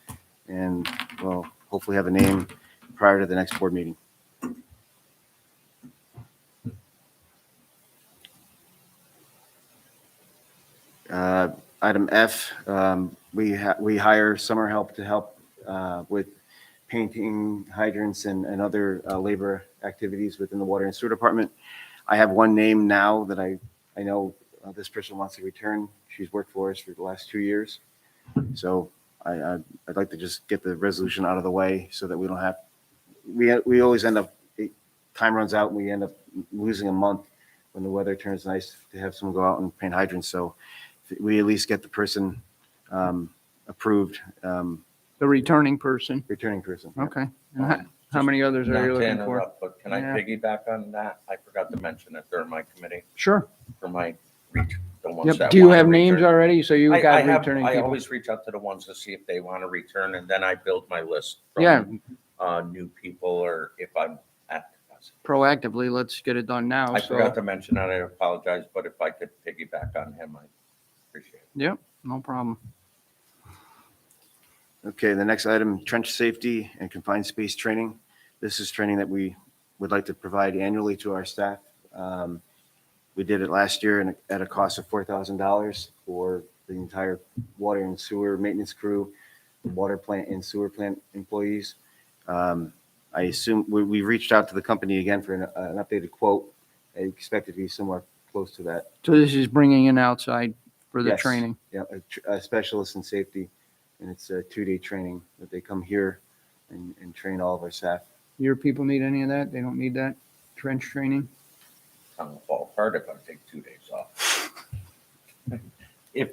and we'll hopefully have a name prior to the next board meeting. Item F, we hire summer help to help with painting hydrants and other labor activities within the water and sewer department. I have one name now that I know this person wants to return. She's worked for us for the last 2 years. So I'd like to just get the resolution out of the way so that we don't have, we always end up, time runs out and we end up losing a month when the weather turns nice to have someone go out and paint hydrants. So we at least get the person approved, The returning person. returning person. Okay. And how many others are Not you to looking for? interrupt, but can I Yeah. piggyback on that? I forgot to mention it during my committee Sure. for my the ones Yep. that. Do you wanna have names return. already? So you I got have, returning I people? always reach out to the ones to see if they want to return, and then I build my list Yeah, from new people, or if I'm at capacity. proactively, let's get it done now. I forgot So, to mention that, I apologize, but if I could piggyback on him, I appreciate it. yep, no problem. Okay, the next item, trench safety and confined space training. This is training that we would like to provide annually to our staff. We did it last year and at a cost of $4,000 for the entire water and sewer maintenance crew, water plant and sewer plant employees. I assume we reached out to the company again for an updated quote. I expect it to be somewhere close to that. So this is bringing in outside for the Yes. training. Yeah, a specialist in safety, and it's a 2-day training that they come here and train all of our staff. Your people need any of that? They don't need that trench training? I'm gonna fall apart if I take 2 days off. If,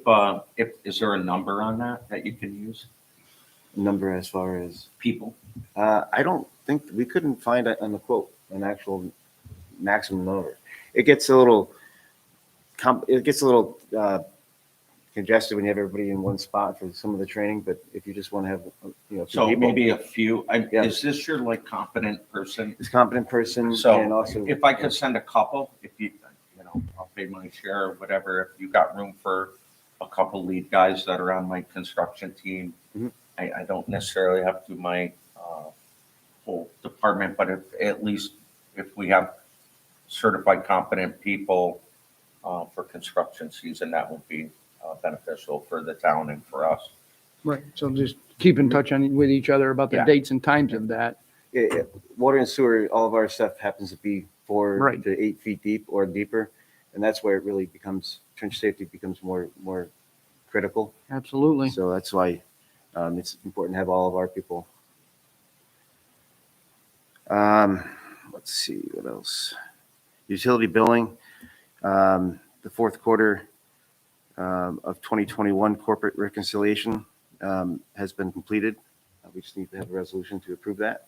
is there a number on that you can use? Number as far as, People? I don't think, we couldn't find it on the quote, an actual maximum number. It gets a little, congested when you have everybody in one spot for some of the training, but if you just want to have, a few So people, maybe a few, Yeah. is this your like competent person? this competent person So, and also. If I could send a couple, if I'll pay my share or whatever, if you got room for a couple lead guys that are on my construction team. Mhm. I don't necessarily have to my whole department, but at least if we have certified competent people for construction season, that would be beneficial for the town and for us. Right. So just keep in touch with each other about the Yeah. dates and times of that. Yeah, water and sewer, all of our stuff happens to be 4 Right. to 8 feet deep or deeper. And that's where it really becomes, trench safety becomes more critical. Absolutely. So that's why it's important to have all of our people. Let's see, what else? Utility billing, the fourth quarter of 2021 corporate reconciliation has been completed. We just need to have a resolution to approve that.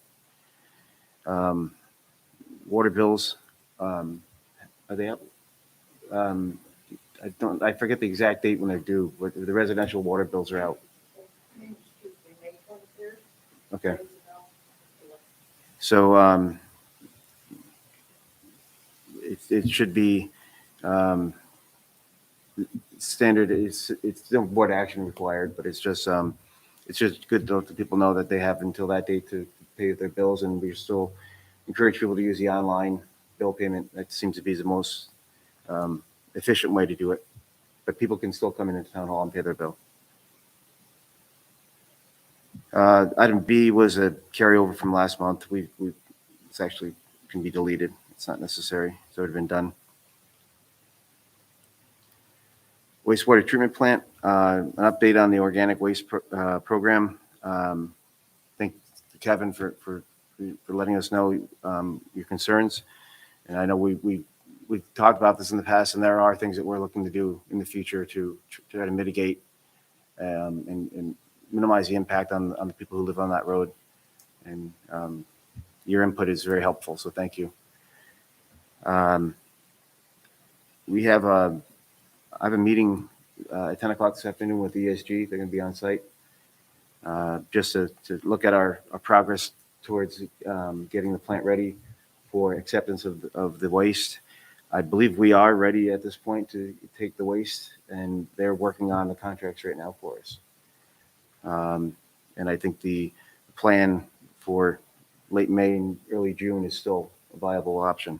Water bills, are they up? I forget the exact date when they're due, but the residential water bills are out. Okay. So it should be standard. It's no board action required, but it's just good to let people know that they have until that date to pay their bills, and we still encourage people to use the online bill payment. That seems to be the most efficient way to do it, but people can still come into town hall and pay their bill. Item B was a carryover from last month. It's actually can be deleted. It's not necessary. So it had been done. Wastewater treatment plant, an update on the organic waste program. Thank Kevin for letting us know your concerns. And I know we've talked about this in the past, and there are things that we're looking to do in the future to try to mitigate and minimize the impact on the people who live on that road. And your input is very helpful, so thank you. I have a meeting at 10 o'clock this afternoon with ESG. They're going to be on site just to look at our progress towards getting the plant ready for acceptance of the waste. I believe we are ready at this point to take the waste, and they're working on the contracts right now for us. And I think the plan for late May and early June is still a viable option.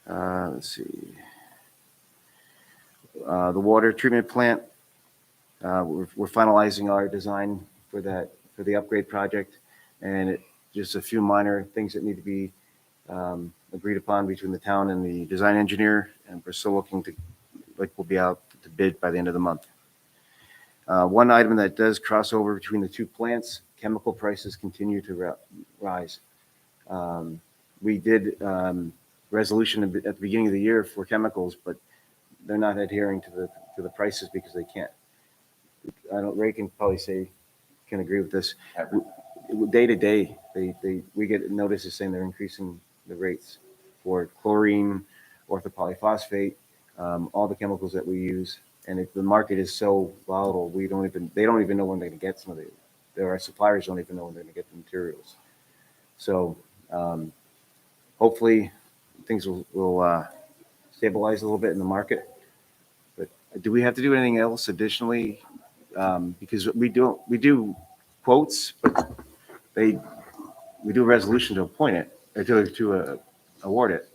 Let's see. The water treatment plant, we're finalizing our design for the upgrade project, and just a few minor things that need to be agreed upon between the town and the design engineer, and we're still looking to, we'll be out to bid by the end of the month. One item that does cross over between the two plants, chemical prices continue to rise. We did resolution at the beginning of the year for chemicals, but they're not adhering to the prices because they can't. Ray can probably can agree with this. Day to day, we get notices saying they're increasing the rates for chlorine, orthopolyphosphate, all the chemicals that we use. And the market is so volatile, they don't even know when they're going to get some of it. Our suppliers don't even know when they're going to get the materials. So hopefully things will stabilize a little bit in the market. But do we have to do anything else additionally? Because we do quotes, but we do a resolution to appoint it, or to award it.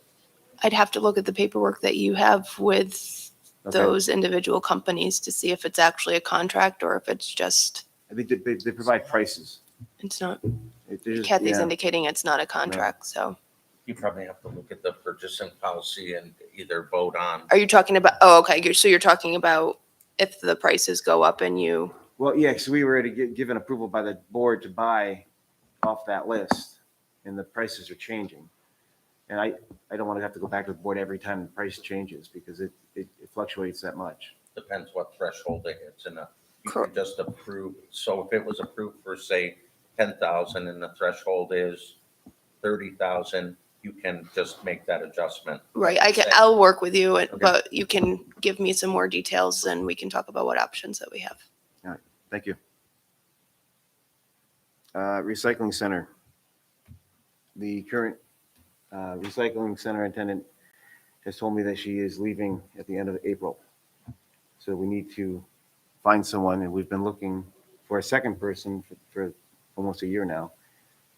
I'd have to look at the paperwork that you have with Okay. those individual companies to see if it's actually a contract or if it's just, I think they provide prices. it's not. They're just- Kathy's yeah. indicating it's not a contract, so. You probably have to look at the purchasing policy and either vote on. Are you talking about, oh, okay, so you're talking about if the prices go up and you, Well, yeah, so we were already given approval by the board to buy off that list, and the prices are changing. And I don't want to have to go back to the board every time the price changes, because it fluctuates that much. Depends what threshold it hits, and you Correct. can just approve. So if it was approved for, say, 10,000 and the threshold is 30,000, you can just make that adjustment. right, I'll work with you, but you can give me some more details and we can talk about what options that we have. Thank you. Recycling center. The current recycling center attendant has told me that she is leaving at the end of April. So we need to find someone, and we've been looking for a second person for almost a year now,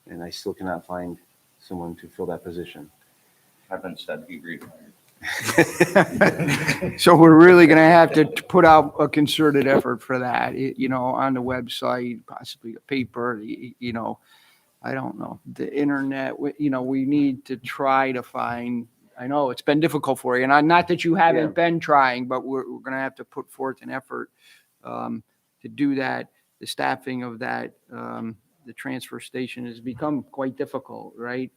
and I still cannot find someone to fill that position. Kevin said he retired. So we're really going to have to put out a concerted effort for that, on the website, possibly a paper, I don't know, the internet, we need to try to find, I know it's been difficult for you, and not that you haven't been trying, but we're going to have to put forth an effort to do that. The staffing of that, the transfer station has become quite difficult, right?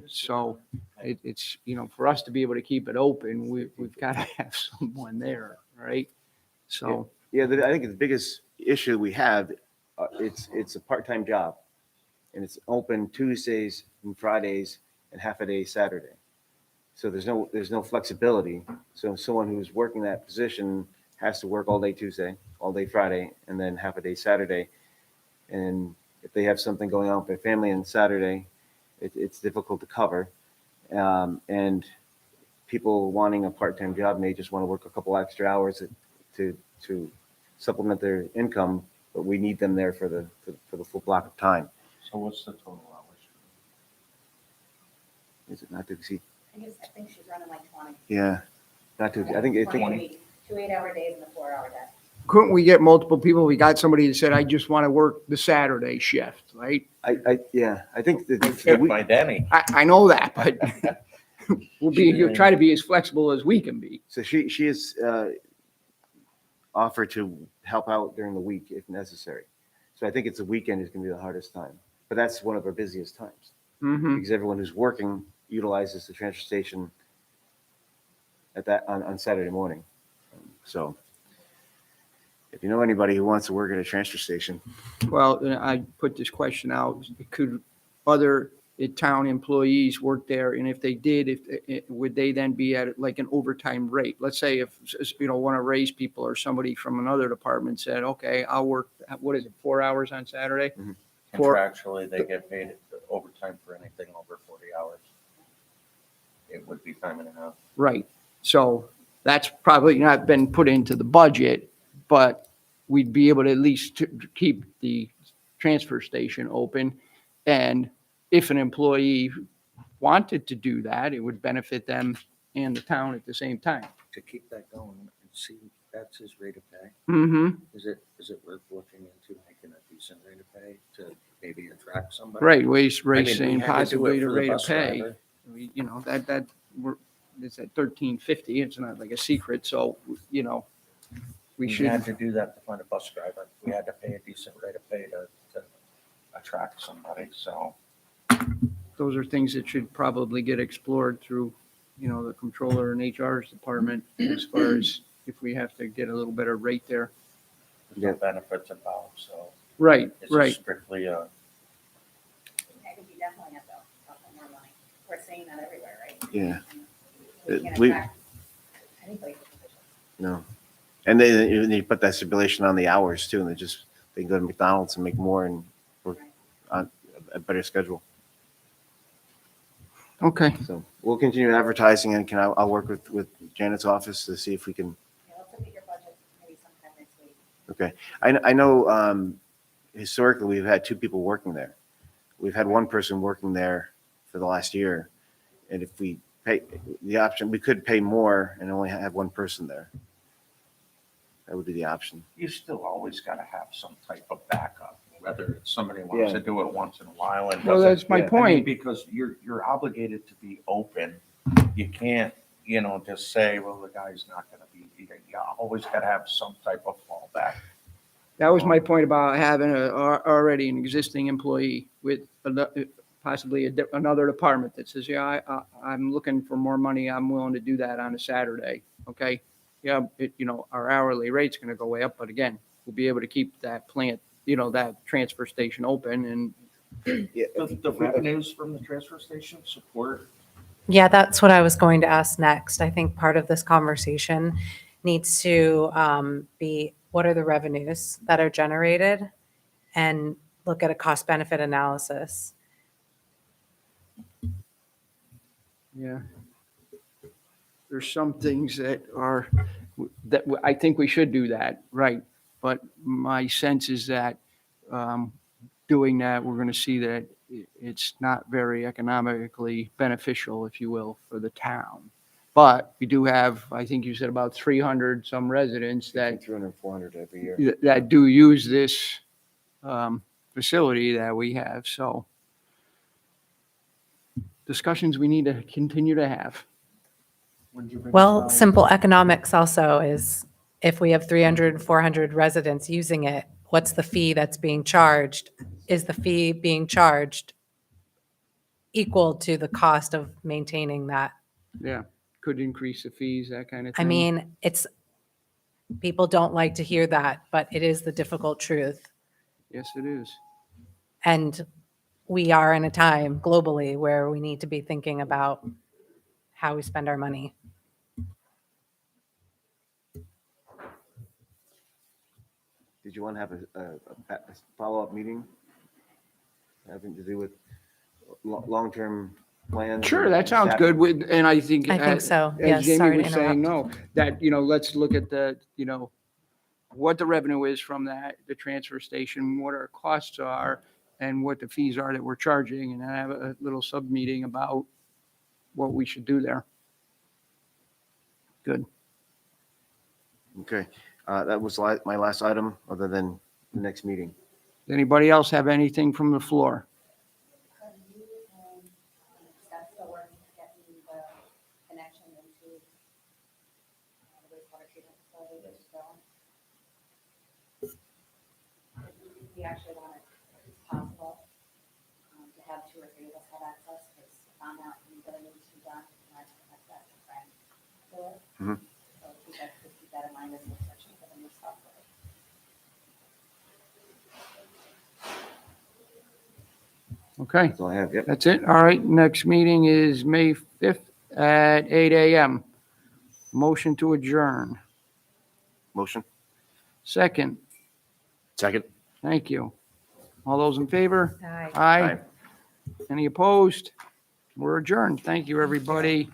So it's, for us to be able to keep it open, we've got to have someone there, right? So, Yeah, I think the biggest issue we have, it's a part-time job, and it's open Tuesdays and Fridays and half a day Saturday. So there's no flexibility. So someone who's working that position has to work all day Tuesday, all day Friday, and then half a day Saturday. And if they have something going on with their family on Saturday, it's difficult to cover. And people wanting a part-time job may just want to work a couple extra hours to supplement their income, but we need them there for the full block of time. So what's the total hours? Is it not to exceed? I think she's running like 20. Yeah, not to, I think it's 20 a week, 2 8-hour days and a 4-hour day. couldn't we get multiple people? We got somebody that said, I just want to work the Saturday shift, right? I think You that can't find any. I know that, but you'll try to be as flexible as we can be. so she is offered to help out during the week if necessary. So I think it's a weekend is going to be the hardest time, but that's one of our busiest times Mm-hmm. because everyone who's working utilizes the transfer station on Saturday morning. So if you know anybody who wants to work at a transfer station, Well, I put this question out, could other town employees work there? And if they did, would they then be at like an overtime rate? Let's say if, one of Ray's people or somebody from another department said, okay, I'll work, 4 hours on Saturday? Mhm. Contractually, they get paid overtime for anything over 40 hours. It would be time and a half. Right. So that's probably not been put into the budget, but we'd be able to at least to keep the transfer station open. And if an employee wanted to do that, it would benefit them and the town at the same time. To keep that going and see, that's his rate of pay. Mm-hmm. Is it worth looking into making a decent rate of pay to maybe attract somebody? Right, I raise mean, we saying had to do possibly it the for the rate of bus pay. driver. It's at $13.50. It's not like a secret. So, we We should. had to do that to find a bus driver. We had to pay a decent rate of pay to attract somebody, so. Those are things that should probably get explored through, the controller and HR's department as far as if we have to get a little better rate there. There's no benefits involved, so. Right, It's right. just strictly I think you definitely have to offer more money. We're seeing that everywhere, right? Yeah. We can't We, attract anybody to positions. no. And they put that stipulation on the hours too, and they can go to McDonald's and make more and work on a better schedule. Okay, So we'll continue advertising, and I'll work with Janet's office to see if we can. Yeah, let's look at your budget maybe sometime next week. Okay. I know historically we've had two people working there. We've had one person working there for the last year. And if we pay the option, we could pay more and only have one person there. That would be the option. You still always got to have some type of backup, whether it's somebody wants Yeah. to do it once in a while and well, doesn't. that's my yeah, I I mean, point. because you're obligated to be open. You can't, just say, well, the guy's not going to be, you always got to have some type of fallback. That was my point about having already an existing employee with possibly another department that says, yeah, I'm looking for more money. I'm willing to do that on a Saturday. Okay. Yeah. Our hourly rate's going to go way up, but again, we'll be able to keep that plant, that transfer station open and Yeah. The revenues from the transfer station support. Yeah, that's what I was going to ask next. I think part of this conversation needs to be, what are the revenues that are generated? And look at a cost benefit analysis. yeah. There's some things that I think we should do that, right? But my sense is that doing that, we're going to see that it's not very economically beneficial, if you will, for the town. But we do have, I think you said about 300 some residents that 300, 400 every year. that do use this facility that we have. So discussions we need to continue to have. Well, simple economics also is if we have 300, 400 residents using it, what's the fee that's being charged? Is the fee being charged equal to the cost of maintaining that? Yeah, could increase the fees, that kind of I thing. mean, people don't like to hear that, but it is the difficult truth. Yes, it is. And we are in a time globally where we need to be thinking about how we spend our money. Did you want to have a follow-up meeting having to do with long-term plans? Sure, that sounds good. And I think. I think so. As Yes, Jamie sorry to was saying, interrupt. no, that, let's look at what the revenue is from the transfer station, what our costs are, and what the fees are that we're charging, and have a little sub-meeting about what we should do there. Good. Okay, that was my last item, other than the next meeting. Does anybody else have anything from the floor? Could you, discuss the work to get the connection into the wastewater treatment facility, which is going? We actually want it, if it's possible, to have 2 or 3 of us have access, because found out we really need to be done, and I have that friend do it. Mhm. So keep that in mind as we're searching for the new software. Okay, That's all I have, yep. that's it. All right, next meeting is May 5th at 8 a.m. Motion to adjourn. Motion? Second, Second. thank you. All those in favor? Aye. Aye. Any opposed? We're adjourned. Thank you, everybody.